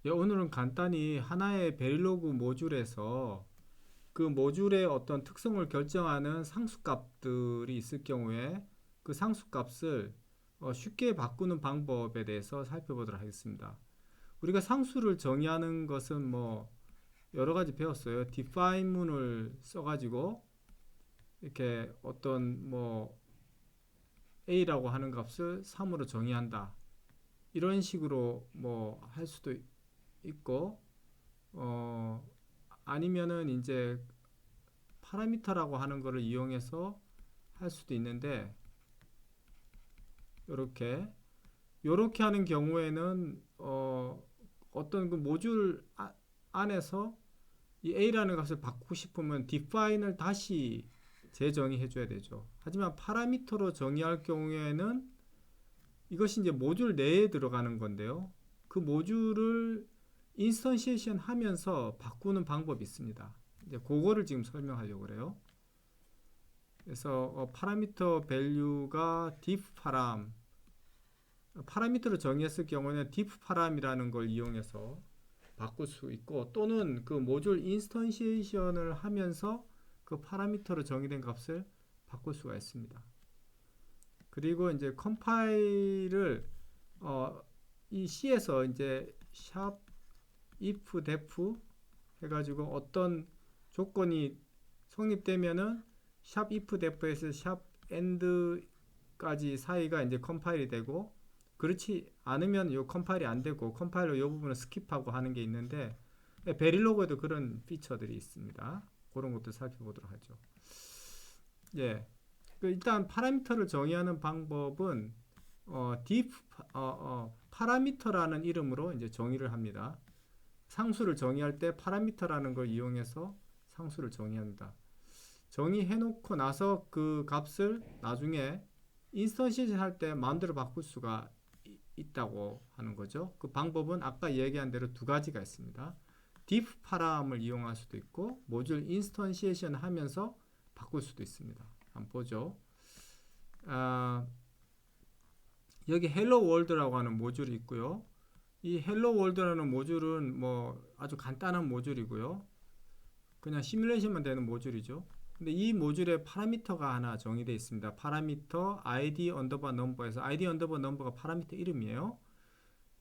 예, 오늘은 간단히 하나의 베릴로그 모듈에서 그 모듈의 어떤 특성을 결정하는 상수값들이 있을 경우에 그 상수값을 쉽게 바꾸는 방법에 대해서 살펴보도록 하겠습니다. 우리가 상수를 정의하는 것은 뭐 여러 가지 배웠어요. define 문을 써가지고 이렇게 어떤 뭐 a라고 하는 값을 3으로 정의한다. 이런 식으로 뭐 할 수도 있고 어 아니면은 이제 파라미터라고 하는 것을 이용해서 할 수도 있는데 요렇게 하는 경우에는 어떤 그 모듈 안에서 이 a라는 값을 바꾸고 싶으면 define을 다시 재정의해 줘야 되죠. 하지만 파라미터로 정의할 경우에는 이것이 이제 모듈 내에 들어가는 건데요. 그 모듈을 인스턴시에이션 하면서 바꾸는 방법이 있습니다. 이제 그거를 지금 설명하려고 그래요. 그래서 파라미터 밸류가 diff param, 파라미터로 정의했을 경우에는 diff param이라는 걸 이용해서 바꿀 수 있고, 또는 그 모듈 인스턴시에이션을 하면서 그 파라미터로 정의된 값을 바꿀 수가 있습니다. 그리고 이제 컴파일을 이 C에서 이제 샵 if def 해가지고 어떤 조건이 성립되면은 샵 if def에서 샵 end까지 사이가 이제 컴파일이 되고, 그렇지 않으면 요 컴파일이 안 되고 컴파일로 요 부분을 스킵하고 하는 게 있는데, 베릴로그에도 그런 피처들이 있습니다. 그런 것도 살펴보도록 하죠. 예. 일단 파라미터를 정의하는 방법은 diff 파라미터라는 이름으로 이제 정의를 합니다. 상수를 정의할 때 파라미터라는 걸 이용해서 상수를 정의합니다. 정의해 놓고 나서 그 값을 나중에 인스턴시에이션 할 때 마음대로 바꿀 수가 있다고 하는 거죠. 그 방법은 아까 얘기한 대로 두 가지가 있습니다. diff 파람을 이용할 수도 있고 모듈 인스턴시에이션 하면서 바꿀 수도 있습니다. 한번 보죠. 여기 헬로 월드라고 하는 모듈이 있고요. 이 헬로 월드라는 모듈은 뭐 아주 간단한 모듈이고요. 그냥 시뮬레이션만 되는 모듈이죠. 근데 이 모듈에 파라미터가 하나 정의되어 있습니다. 파라미터 id 언더바 넘버에서 id 언더바 넘버가 파라미터 이름이에요.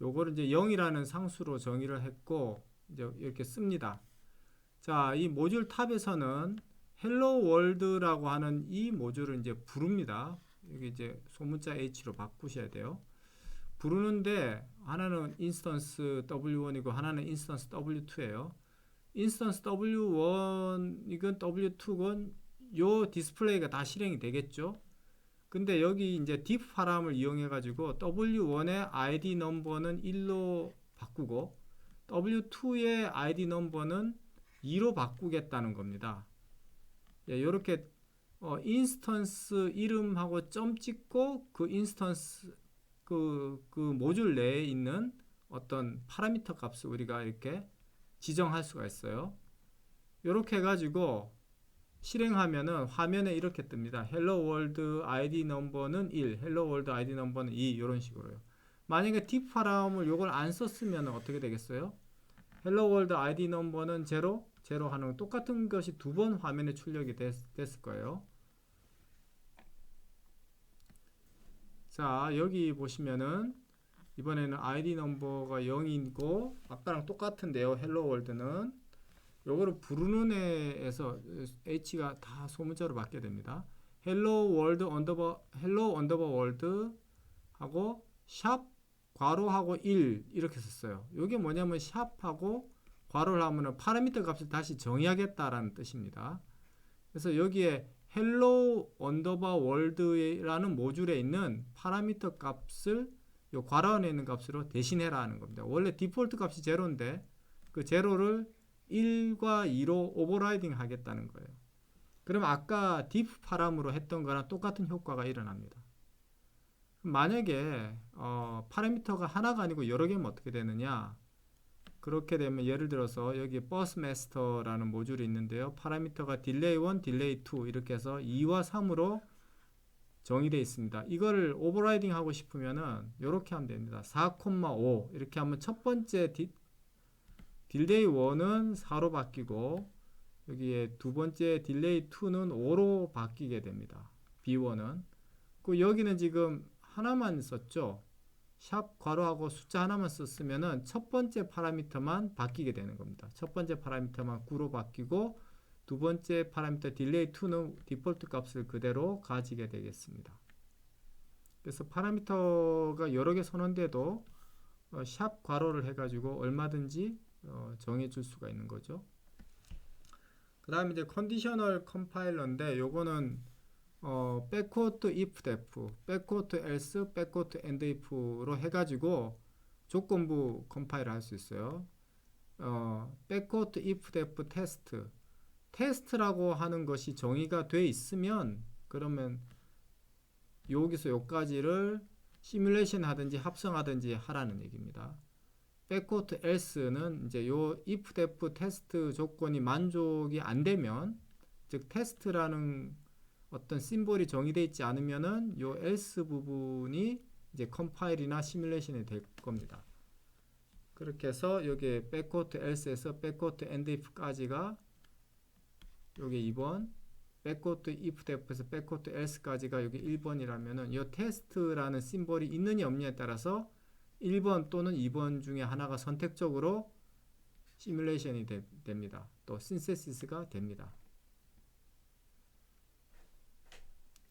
요거를 이제 0이라는 상수로 정의를 했고 이제 이렇게 씁니다. 자, 이 모듈 탑에서는 헬로 월드라고 하는 이 모듈을 이제 부릅니다. 여기 이제 소문자 h로 바꾸셔야 돼요. 부르는데 하나는 인스턴스 w1이고 하나는 인스턴스 w2예요. 인스턴스 w1이건 w2건 요 디스플레이가 다 실행이 되겠죠. 근데 여기 이제 diff 파람을 이용해 가지고 w1의 id 넘버는 1로 바꾸고 w2의 id 넘버는 2로 바꾸겠다는 겁니다. 예, 이렇게 인스턴스 이름하고 점 찍고 그 인스턴스 그 모듈 내에 있는 어떤 파라미터 값을 우리가 이렇게 지정할 수가 있어요. 이렇게 해가지고 실행하면은 화면에 이렇게 뜹니다. Hello World ID 넘버는 1, Hello World ID 넘버는 2 이런 식으로요. 만약에 diff 파람을 요걸 안 썼으면 어떻게 되겠어요? Hello World ID 넘버는 0, 0 하는 똑같은 것이 두 번 화면에 출력이 됐을 거예요. 자, 여기 보시면은 이번에는 ID 넘버가 0이고 아까랑 똑같은데요. 헬로 월드는 요거를 부르는 애에서 h가 다 소문자로 바뀌게 됩니다. 헬로 월드 언더버 월드 하고 샵 괄호하고 1 이렇게 썼어요. 이게 뭐냐면 샵하고 괄호를 하면은 파라미터 값을 다시 정의하겠다라는 뜻입니다. 그래서 여기에 hello 언더바 월드라는 모듈에 있는 파라미터 값을 요 괄호 안에 있는 값으로 대신해라 하는 겁니다. 원래 디폴트 값이 0인데 그 0를 1과 2로 오버라이딩 하겠다는 거예요. 그러면 아까 diff 파람으로 했던 거랑 똑같은 효과가 일어납니다. 만약에 파라미터가 하나가 아니고 여러 개면 어떻게 되느냐? 그렇게 되면 예를 들어서 여기 버스 마스터라는 모듈이 있는데요. 파라미터가 딜레이 1, 딜레이 2 이렇게 해서 2와 3으로 정의되어 있습니다. 이거를 오버라이딩 하고 싶으면은 이렇게 하면 됩니다. 4,5 이렇게 하면 첫 번째 딜레이 1은 4로 바뀌고 여기에 두 번째 딜레이 2는 5로 바뀌게 됩니다. B1은. 그 여기는 지금 하나만 썼죠. 샵 괄호하고 숫자 하나만 썼으면은 첫 번째 파라미터만 바뀌게 되는 겁니다. 첫 번째 파라미터만 9로 바뀌고 두 번째 파라미터 딜레이 2는 디폴트 값을 그대로 가지게 되겠습니다. 그래서 파라미터가 여러 개 선언돼도 샵 괄호를 해가지고 얼마든지 정해줄 수가 있는 거죠. 그 다음에 이제 컨디셔널 컴파일러인데 요거는 backward if def, backward else, backward and if로 해가지고 조건부 컴파일을 할 수 있어요. backward if def 테스트, 테스트라고 하는 것이 정의가 돼 있으면 그러면 여기서 여기까지를 시뮬레이션 하든지 합성하든지 하라는 얘기입니다. backward else는 이제 요 if def 테스트 조건이 만족이 안 되면, 즉 테스트라는 어떤 심볼이 정의되어 있지 않으면은 요 else 부분이 이제 컴파일이나 시뮬레이션이 될 겁니다. 그렇게 해서 여기 backward else에서 backward and if까지가 여기 2번, backward if def에서 backward else까지가 여기 1번이라면은 이 테스트라는 심볼이 있느냐 없느냐에 따라서 1번 또는 2번 중에 하나가 선택적으로 시뮬레이션이 됩니다. 또 신세시스가 됩니다.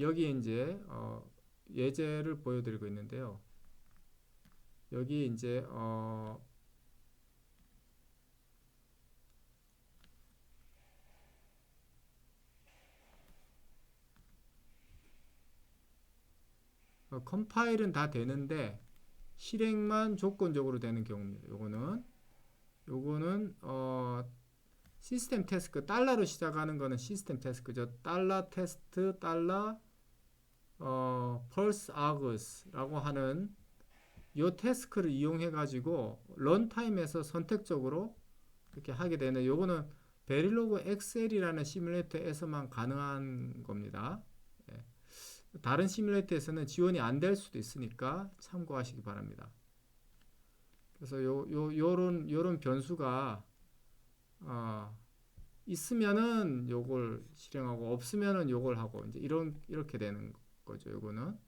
여기에 이제 예제를 보여드리고 있는데요. 여기 이제 컴파일은 다 되는데 실행만 조건적으로 되는 경우입니다. 요거는 시스템 태스크, 달러로 시작하는 거는 시스템 태스크죠. 달러 테스트, 달러 펄스 아그스라고 하는 요 태스크를 이용해 가지고 런타임에서 선택적으로 이렇게 하게 되는, 요거는 베릴로그 엑셀이라는 시뮬레이터에서만 가능한 겁니다. 예. 다른 시뮬레이터에서는 지원이 안 될 수도 있으니까 참고하시기 바랍니다. 그래서 요런 변수가 있으면은 요걸 실행하고 없으면은 요걸 하고 이제 이렇게 되는 거죠. 요거는